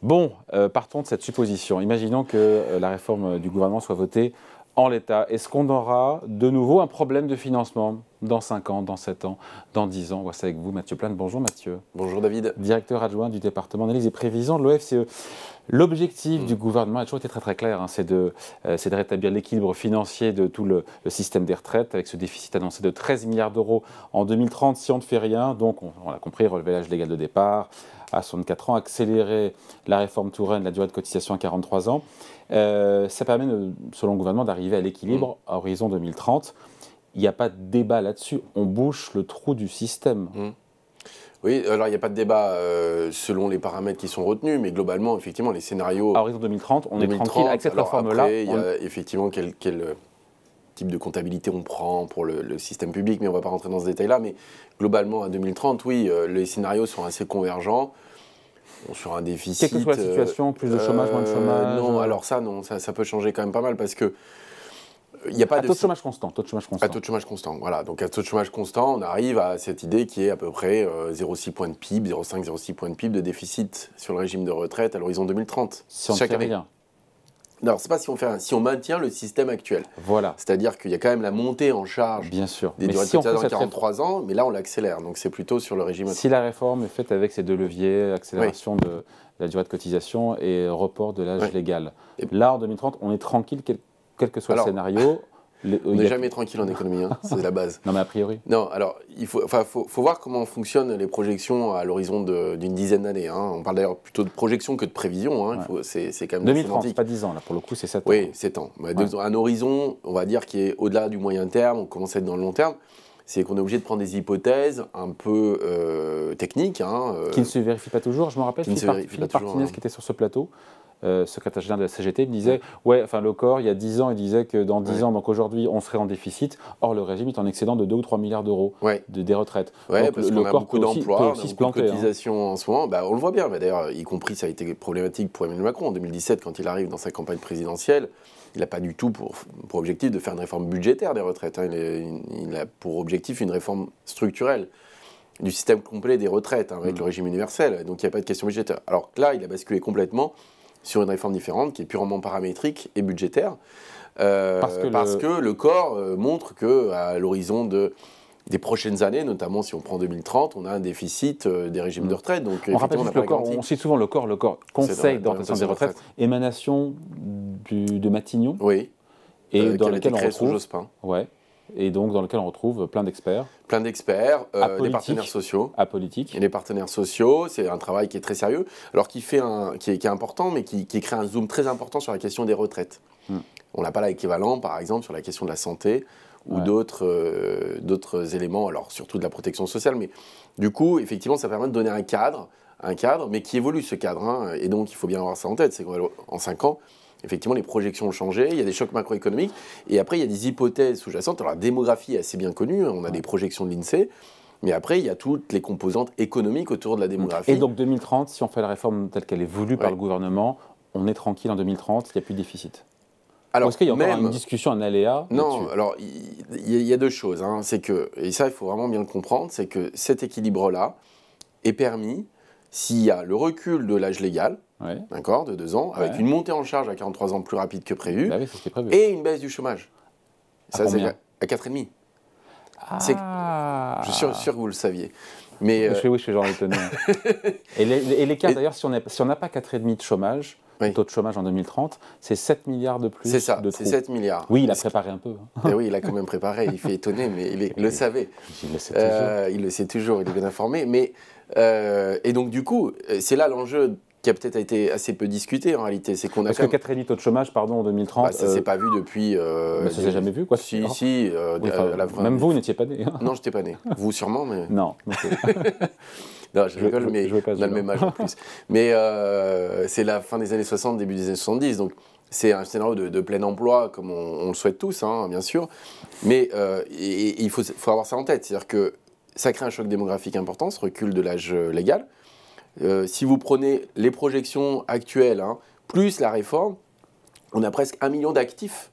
Bon, partons de cette supposition. Imaginons que la réforme du gouvernement soit votée en l'état. Est-ce qu'on aura de nouveau un problème de financement dans 5 ans, dans 7 ans, dans 10 ans? On voit ça avec vous, Mathieu Plane. Bonjour Mathieu. Bonjour David. Directeur adjoint du département d'analyse et prévision de l'OFCE. L'objectif du gouvernement a toujours été très clair, hein, c'est de rétablir l'équilibre financier de tout le système des retraites, avec ce déficit annoncé de 13 milliards d'euros en 2030 si on ne fait rien. Donc on l'a compris, relever l'âge légal de départ à 64 ans, accélérer la réforme Touraine, la durée de cotisation à 43 ans. Ça permet, selon le gouvernement, d'arriver à l'équilibre à horizon 2030. Il n'y a pas de débat là-dessus, on bouche le trou du système. Oui, alors il n'y a pas de débat selon les paramètres qui sont retenus, mais globalement, effectivement, les scénarios... À horizon 2030, on est tranquille avec cette réforme-là. Après, il y a effectivement quel type de comptabilité on prend pour le système public, mais on ne va pas rentrer dans ce détail-là. Mais globalement, à 2030, oui, les scénarios sont assez convergents. Sur un déficit... Quelle que soit la situation, plus de chômage, moins de chômage... Non, alors ça, non, ça peut changer quand même pas mal, parce que... Il y a pas taux de chômage constant. À taux de chômage constant, voilà. Donc à taux de chômage constant, on arrive à cette idée qui est à peu près 0,6 points de PIB, 0,5-0,6 points de PIB de déficit sur le régime de retraite à l'horizon 2030. Si on ne fait rien. Non, c'est pas si on fait rien, si on maintient le système actuel. Voilà. C'est-à-dire qu'il y a quand même la montée en charge des durées de cotisation à 43 ans, mais là on l'accélère, donc c'est plutôt sur le régime actuel. Si la réforme est faite avec ces deux leviers, accélération de la durée de cotisation et report de l'âge légal, là en 2030 on est tranquille, quel que soit le scénario. On n'est jamais tranquille en économie, hein, c'est la base. Non mais a priori. Non, alors il faut voir comment fonctionnent les projections à l'horizon d'une dizaine d'années. Hein. On parle d'ailleurs plutôt de projection que de prévision. Hein. C'est quand même 2030, c'est pas 10 ans, là pour le coup c'est 7 ans. Oui, 7 ans. Un horizon, on va dire, qui est au-delà du moyen terme, on commence à être dans le long terme. C'est qu'on est obligé de prendre des hypothèses un peu techniques. Qui ne se vérifient pas toujours. Je me rappelle Philippe Martinez qui était sur ce plateau, secrétaire général de la CGT, me disait le corps, il y a 10 ans, il disait que dans 10 ans, donc aujourd'hui, on serait en déficit. Or, le régime est en excédent de 2 ou 3 milliards d'euros des retraites. Oui, parce qu'on a beaucoup d'emplois, aussi se planter, beaucoup de cotisations en ce moment. On le voit bien, d'ailleurs, y compris, ça a été problématique pour Emmanuel Macron. En 2017, quand il arrive dans sa campagne présidentielle, il n'a pas du tout pour objectif de faire une réforme budgétaire des retraites. Hein. Il a pour objectif une réforme structurelle du système complet des retraites, avec le régime universel. Donc il n'y a pas de question budgétaire. Alors là, il a basculé complètement sur une réforme différente qui est purement paramétrique et budgétaire. Parce que le corps montre qu'à l'horizon des prochaines années, notamment si on prend 2030, on a un déficit des régimes de retraite. Donc, on rappelle juste le corps, on cite souvent le corps, Conseil d'orientation des retraites, émanation de Matignon. Oui, et dans lequel on retrouve Jospin. Ouais. Et donc dans lequel on retrouve plein d'experts. Plein d'experts, des partenaires sociaux. Apolitiques. Et les partenaires sociaux, c'est un travail qui est très sérieux, alors qui est important, mais qui crée un zoom très important sur la question des retraites. On n'a pas l'équivalent, par exemple, sur la question de la santé ou d'autres éléments, alors surtout de la protection sociale. Mais du coup, effectivement, ça permet de donner un cadre, mais qui évolue ce cadre. Hein, et donc, il faut bien avoir ça en tête, c'est qu'en 5 ans, effectivement, les projections ont changé, il y a des chocs macroéconomiques, et après, il y a des hypothèses sous-jacentes. Alors, la démographie est assez bien connue, on a des projections de l'INSEE, mais après, il y a toutes les composantes économiques autour de la démographie. Et donc, 2030, si on fait la réforme telle qu'elle est voulue par le gouvernement, on est tranquille en 2030, il n'y a plus de déficit. Alors, est-ce qu'il y a encore une discussion, un aléa? Non, alors, il y a deux choses. Hein, c'est que, et ça, il faut vraiment bien le comprendre, c'est que cet équilibre-là est permis s'il y a le recul de l'âge légal, d'accord, de 2 ans, avec une montée en charge à 43 ans plus rapide que prévu, et une baisse du chômage. Ça, c'est à 4,5. Je suis sûr que vous le saviez. Mais oui, je suis genre étonné. Et l'écart, d'ailleurs, si on n'a pas 4,5 de chômage, le taux de chômage en 2030, c'est 7 milliards de plus. C'est ça, c'est 7 milliards. Oui, il a préparé un peu. Et oui, il a quand même préparé, il fait étonner, mais il le savait. Il le sait toujours. Il le sait toujours, il est bien informé. Mais, et donc, du coup, c'est là l'enjeu qui a peut-être été assez peu discuté en réalité. C'est qu'on a Parce que 4,5 taux de chômage, pardon, en 2030. Ça ne s'est pas vu depuis. Ça ne s'est jamais vu, quoi. Si. Même vous n'étiez pas né. Non, je n'étais pas né. Vous sûrement, mais. Non. Non, je rigole, mais on a le même âge en plus. Mais c'est la fin des années 60, début des années 70, donc c'est un scénario de plein emploi, comme on le souhaite tous, hein, bien sûr. Mais il faut avoir ça en tête, c'est-à-dire que ça crée un choc démographique important, ce recul de l'âge légal. Si vous prenez les projections actuelles, hein, plus la réforme, on a presque 1 million d'actifs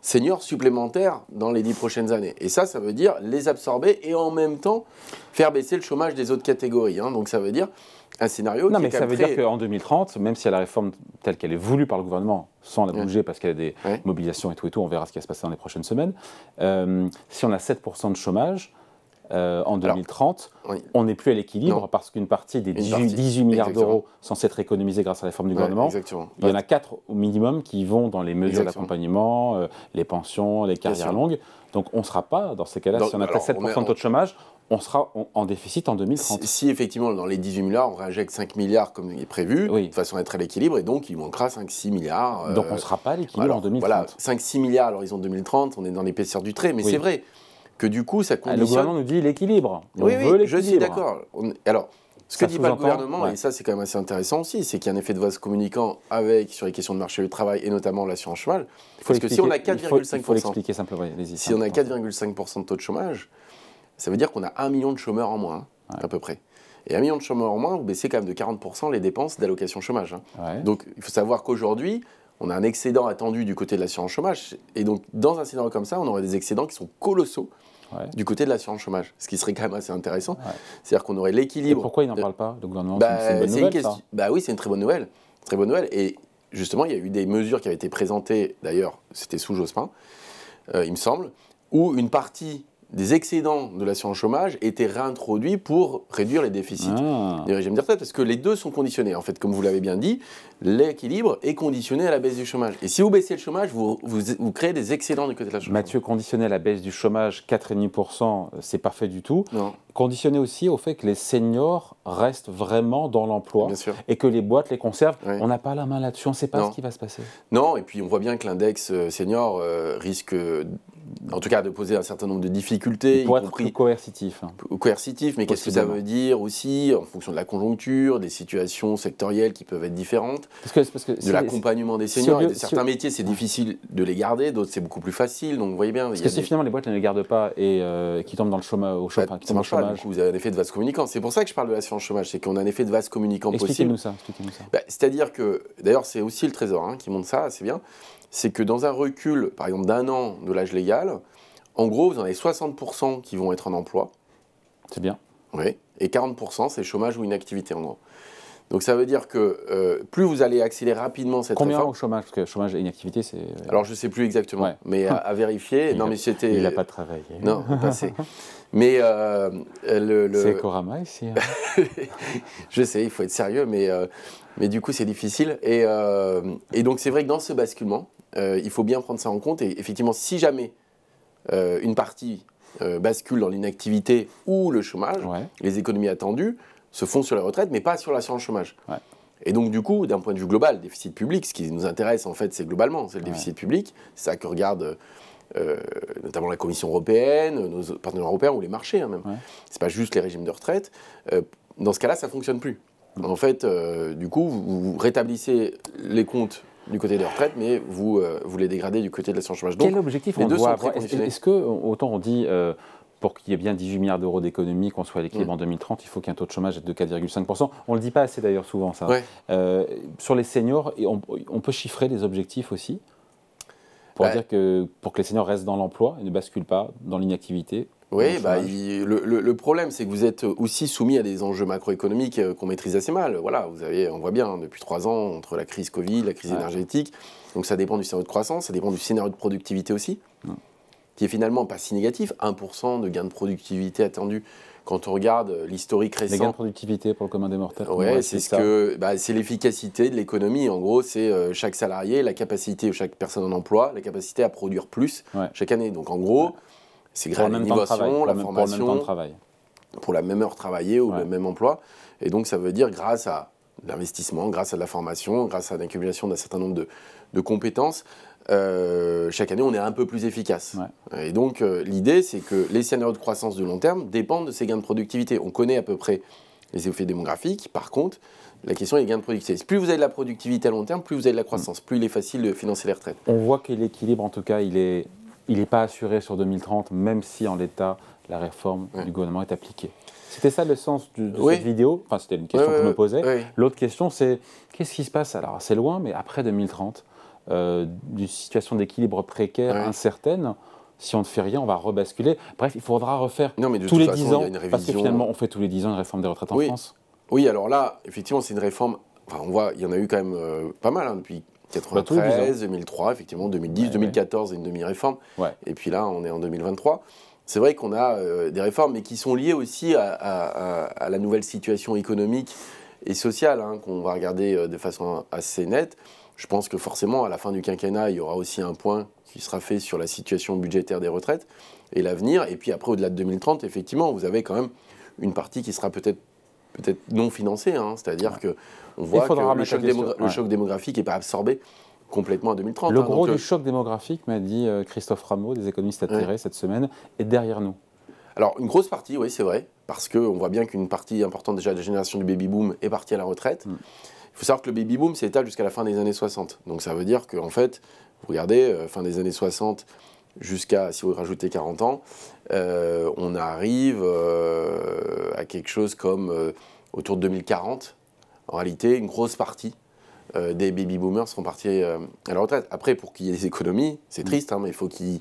seniors supplémentaires dans les 10 prochaines années. Et ça veut dire les absorber et en même temps faire baisser le chômage des autres catégories. Hein. Donc ça veut dire un scénario non, qui mais est quand ça même veut dire qu'en 2030, même si la réforme telle qu'elle est voulue par le gouvernement, sans la bouger parce qu'il y a des mobilisations et tout, on verra ce qui va se passer dans les prochaines semaines, si on a 7% de chômage en 2030, on n'est plus à l'équilibre parce qu'une partie des 18 milliards d'euros censés être économisés grâce à la réforme du gouvernement, il y en a 4 au minimum qui vont dans les mesures d'accompagnement, les pensions, les carrières longues. Donc on ne sera pas, dans ces cas-là, si on a 7% de taux de chômage, on sera en déficit en 2030. Si effectivement, dans les 18 milliards, on réinjecte 5 milliards comme il est prévu, de façon à être à l'équilibre, et donc il manquera 5-6 milliards. Donc on ne sera pas à l'équilibre en 2030. Voilà, 5-6 milliards à l'horizon 2030, on est dans l'épaisseur du trait, mais c'est vrai que du coup, ça conditionne... Le gouvernement nous dit l'équilibre. Oui, je suis d'accord. Alors, ce que dit pas le gouvernement, et ça c'est quand même assez intéressant aussi, c'est qu'il y a un effet de vase communicant sur les questions de marché du travail et notamment l'assurance chômage. Parce que si on a 4,5%, il faut l'expliquer simplement. Si on a 4,5% de taux de chômage, ça veut dire qu'on a 1 million de chômeurs en moins, à peu près. Et 1 million de chômeurs en moins, vous baissez quand même de 40% les dépenses d'allocation chômage. Donc il faut savoir qu'aujourd'hui, on a un excédent attendu du côté de l'assurance chômage. Et donc dans un scénario comme ça, on aurait des excédents qui sont colossaux du côté de l'assurance chômage. Ce qui serait quand même assez intéressant. C'est-à-dire qu'on aurait l'équilibre. Pourquoi il n'en parle pas, le gouvernement? C'est une bonne nouvelle, ça. Oui, c'est une très bonne nouvelle. Très bonne nouvelle. Et justement, il y a eu des mesures qui avaient été présentées, d'ailleurs, c'était sous Jospin, il me semble, où une partie des excédents de l'assurance chômage étaient réintroduits pour réduire les déficits des régimes de retraite, parce que les deux sont conditionnés. En fait, comme vous l'avez bien dit, l'équilibre est conditionné à la baisse du chômage. Et si vous baissez le chômage, vous créez des excédents du côté de la chômage. Mathieu, conditionné à la baisse du chômage, 4,5%, c'est pas fait du tout. Non. Conditionné aussi au fait que les seniors restent vraiment dans l'emploi et que les boîtes les conservent. On n'a pas la main là-dessus, on ne sait pas ce qui va se passer. Non, et puis on voit bien que l'index senior risque, en tout cas, de poser un certain nombre de difficultés. Pour être plus coercitif. Coercitif, mais qu'est-ce que ça veut dire aussi, en fonction de la conjoncture, des situations sectorielles qui peuvent être différentes, de l'accompagnement des seniors. Et de certains métiers, c'est difficile de les garder, d'autres, c'est beaucoup plus facile. Donc vous voyez bien. Parce que si finalement les boîtes ne les gardent pas et qui tombent dans le chômage, du coup, vous avez un effet de vase communicant. C'est pour ça que je parle de l'assurance chômage, c'est qu'on a un effet de vase communicant possible. Expliquez-nous ça. C'est-à-dire que, d'ailleurs, c'est aussi le Trésor qui montre ça, c'est bien, c'est que dans un recul, par exemple, d'1 an de l'âge légal, en gros, vous en avez 60% qui vont être en emploi. C'est bien. Oui. Et 40%, c'est chômage ou inactivité, en gros. Donc ça veut dire que plus vous allez accélérer rapidement cette réforme... Combien au chômage? Parce que chômage et inactivité, c'est... Alors je ne sais plus exactement, mais à vérifier. Il n'a pas travaillé. Non, pas assez. Mais C'est Corama ici. Je sais, il faut être sérieux, mais du coup c'est difficile. Et donc c'est vrai que dans ce basculement, il faut bien prendre ça en compte. Et effectivement, si jamais une partie bascule dans l'inactivité ou le chômage, les économies attendues se font sur les retraites, mais pas sur l'assurance chômage. Et donc, du coup, d'un point de vue global, déficit public, ce qui nous intéresse, en fait, c'est globalement, c'est le déficit public. C'est ça que regarde notamment la Commission européenne, nos partenaires européens ou les marchés, même. C'est pas juste les régimes de retraite. Dans ce cas-là, ça fonctionne plus. En fait, du coup, vous rétablissez les comptes du côté des retraites, mais vous les dégradez du côté de l'assurance chômage. Donc, quel objectif on doit avoir? Est-ce que, autant on dit... pour qu'il y ait bien 18 milliards d'euros d'économies, qu'on soit à l'équilibre en 2030, il faut qu'un taux de chômage de 4,5%. On ne le dit pas assez d'ailleurs souvent, ça. Sur les seniors, on peut chiffrer les objectifs aussi pour dire que pour que les seniors restent dans l'emploi et ne basculent pas dans l'inactivité. Oui, le problème, c'est que vous êtes aussi soumis à des enjeux macroéconomiques qu'on maîtrise assez mal. Voilà, on voit bien, depuis 3 ans, entre la crise Covid, la crise énergétique, donc ça dépend du scénario de croissance, ça dépend du scénario de productivité aussi. Qui est finalement pas si négatif, 1% de gain de productivité attendu. Quand on regarde l'historique récent... Les gains de productivité pour le commun des mortels. Oui, c'est l'efficacité de l'économie. En gros, c'est chaque salarié, la capacité, chaque personne en emploi, la capacité à produire plus chaque année. Donc en gros, c'est grâce à l'innovation, la formation, pour la même heure travaillée ou le même emploi. Et donc ça veut dire grâce à l'investissement, grâce à de la formation, grâce à l'accumulation d'un certain nombre de compétences, chaque année, on est un peu plus efficace. Et donc, l'idée, c'est que les scénarios de croissance de long terme dépendent de ces gains de productivité. On connaît à peu près les effets démographiques. Par contre, la question est les gains de productivité. Plus vous avez de la productivité à long terme, plus vous avez de la croissance, plus il est facile de financer les retraites. On voit que l'équilibre, en tout cas, il est pas assuré sur 2030, même si en l'état, la réforme du gouvernement est appliquée. C'était ça le sens de cette vidéo. Enfin, c'était une question que je me posais. L'autre question, c'est qu'est-ce qui se passe? Alors, c'est loin, mais après 2030, d'une situation d'équilibre précaire, incertaine, si on ne fait rien, on va rebasculer. Bref, il faudra refaire tous les 10 ans, parce que finalement, on fait tous les 10 ans une réforme des retraites en France. Oui, alors là, effectivement, c'est une réforme. Enfin, on voit, il y en a eu quand même pas mal hein, depuis 93, 2003, effectivement, 2010, 2014, une demi-réforme. Et puis là, on est en 2023. C'est vrai qu'on a des réformes, mais qui sont liées aussi à la nouvelle situation économique et sociale, hein, qu'on va regarder de façon assez nette. Je pense que forcément, à la fin du quinquennat, il y aura aussi un point qui sera fait sur la situation budgétaire des retraites et l'avenir. Et puis après, au-delà de 2030, effectivement, vous avez quand même une partie qui sera peut-être non financée. Hein, c'est-à-dire qu'on voit que le choc démographique n'est pas absorbé complètement en 2030. Le gros du choc démographique, m'a dit Christophe Rameau, des économistes atterrés cette semaine, est derrière nous. Alors, une grosse partie, oui, c'est vrai, parce qu'on voit bien qu'une partie importante déjà de la génération du baby-boom est partie à la retraite. Il faut savoir que le baby-boom s'étale jusqu'à la fin des années 60. Donc ça veut dire qu'en fait, vous regardez, fin des années 60 jusqu'à, si vous rajoutez 40 ans, on arrive à quelque chose comme autour de 2040. En réalité, une grosse partie des baby-boomers seront partis à la retraite. Après, pour qu'il y ait des économies, c'est triste, hein, mais il faut qu'ils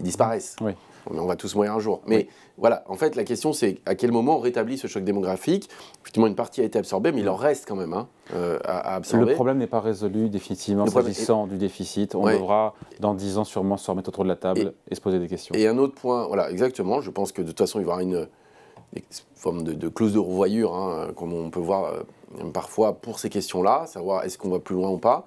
disparaissent. Oui. On va tous mourir un jour. Mais voilà, en fait, la question, c'est à quel moment on rétablit ce choc démographique. Effectivement, une partie a été absorbée, mais il en reste quand même à absorber. Le problème n'est pas résolu définitivement s'agissant du déficit. On devra, dans 10 ans, sûrement se remettre autour de la table et se poser des questions. Et un autre point, voilà, exactement, je pense que de toute façon, il va y avoir une forme de clause de revoyure, hein, comme on peut voir parfois pour ces questions-là, savoir est-ce qu'on va plus loin ou pas.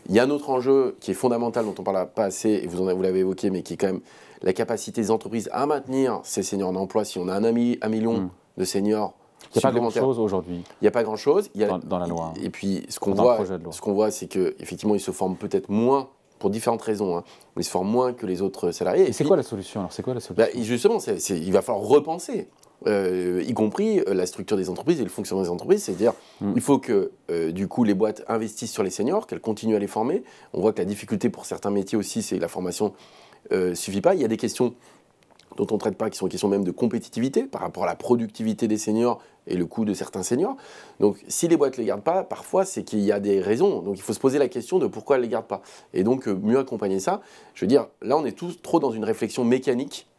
Il y a un autre enjeu qui est fondamental, dont on ne parle pas assez, et vous l'avez évoqué, mais qui est quand même la capacité des entreprises à maintenir ces seniors en emploi. Si on a un million de seniors, il n'y a pas grand-chose aujourd'hui. Il n'y a pas grand-chose. Dans la loi. Et puis, ce qu'on voit, c'est qu'effectivement, ils se forment peut-être moins, pour différentes raisons, hein, mais ils se forment moins que les autres salariés. Et c'est quoi la solution alors? C'est quoi la solution? Justement, il va falloir repenser. Y compris la structure des entreprises et le fonctionnement des entreprises. C'est-à-dire il faut que, du coup, les boîtes investissent sur les seniors, qu'elles continuent à les former. On voit que la difficulté pour certains métiers aussi, c'est que la formation ne suffit pas. Il y a des questions dont on ne traite pas, qui sont des questions même de compétitivité par rapport à la productivité des seniors et le coût de certains seniors. Donc, si les boîtes ne les gardent pas, parfois, c'est qu'il y a des raisons. Donc, il faut se poser la question de pourquoi elles ne les gardent pas. Et donc, mieux accompagner ça. Je veux dire, là, on est tous trop dans une réflexion mécanique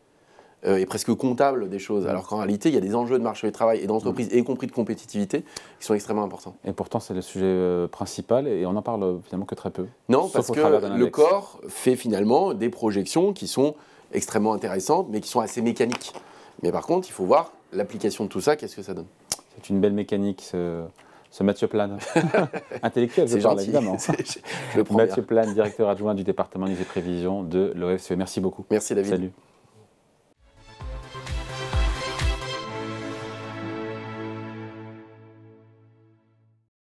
et presque comptable des choses, alors qu'en réalité, il y a des enjeux de marché du travail et d'entreprise, y compris de compétitivité, qui sont extrêmement importants. Et pourtant, c'est le sujet principal, et on n'en parle finalement que très peu. Non, parce que le corps fait finalement des projections qui sont extrêmement intéressantes, mais qui sont assez mécaniques. Mais par contre, il faut voir l'application de tout ça, qu'est-ce que ça donne. C'est une belle mécanique, ce Mathieu Plane. Intellectuel, je parle évidemment. Mathieu Plane, directeur adjoint du département des prévisions de l'OFCE. Merci beaucoup. Merci David. Salut.